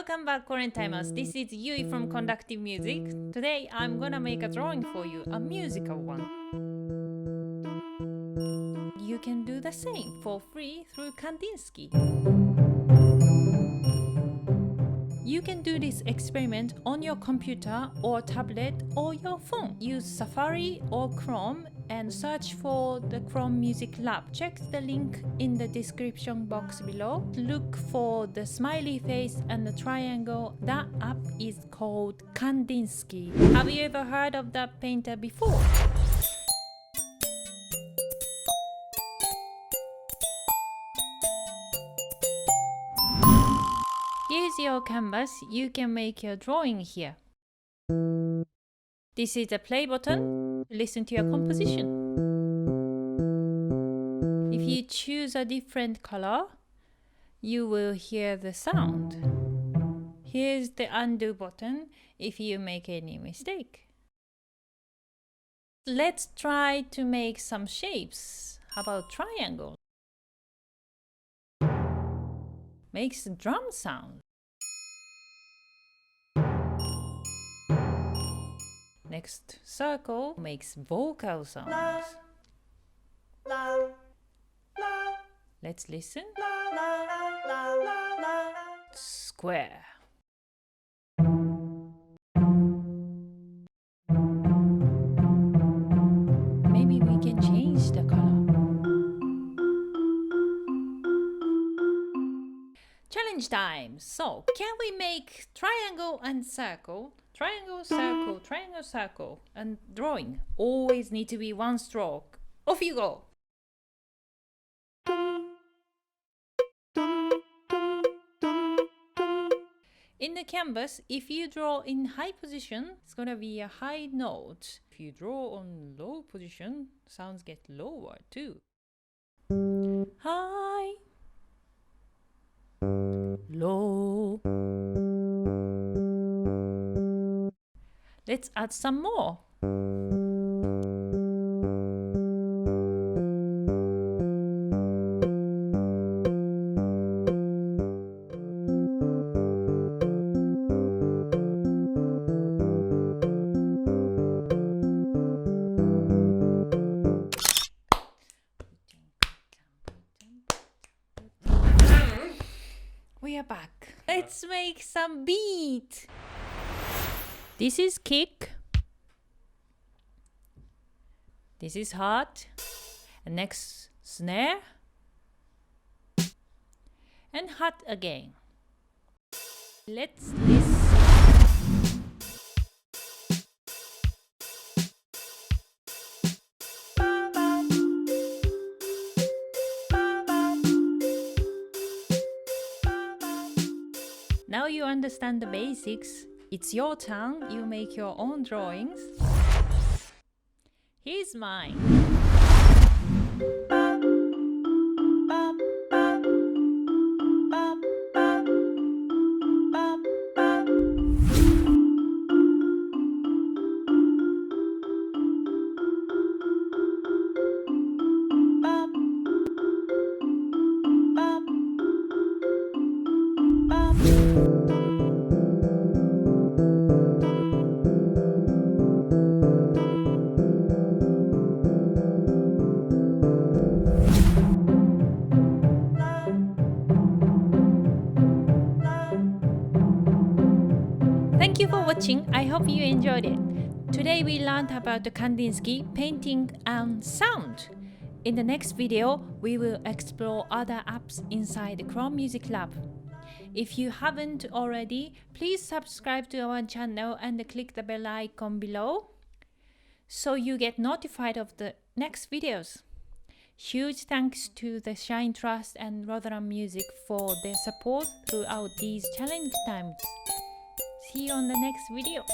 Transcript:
Welcome back, QuaranTimers. This is Yui from Conductive Music. Today I'm gonna make a drawing for you, a musical one. You can do the same for free through Kandinsky. You can do this experiment on your computer or tablet or your phone. Use Safari or Chrome and search for the Chrome Music Lab. Check the link in the description box below. Look for the smiley face and the triangle. That app is called Kandinsky. Have you ever heard of that painter before? Here's your canvas. You can make your drawing here. This is the play button. Listen to your composition. If you choose a different color, you will hear the sound. Here's the undo button if you make any mistake. Let's try to make some shapes. How about triangle? Makes drum sound. Next circle makes vocal sounds. Let's listen. Square. Maybe we can change the color. Challenge time! So, can we make triangle and circle? Triangle, circle, triangle, circle. And drawing always need to be one stroke. Off you go! In the canvas, if you draw in high position, it's gonna be a high note. If you draw on low position, sounds get lower too. High, low. Let's add some more. We are back. Let's make some beat. This is kick. This is hot. And next snare. And hot again. Let's listen. Now you understand the basics. It's your turn. You make your own drawings. Here's mine. Thank you for watching. I hope you enjoyed it. Today we learned about the Kandinsky painting and sound. In the next video, we will explore other apps inside the Chrome Music Lab. If you haven't already, please subscribe to our channel and click the bell icon below so you get notified of the next videos. Huge thanks to the Shine Trust and Rotherham Music for their support throughout these challenge times. See you on the next video.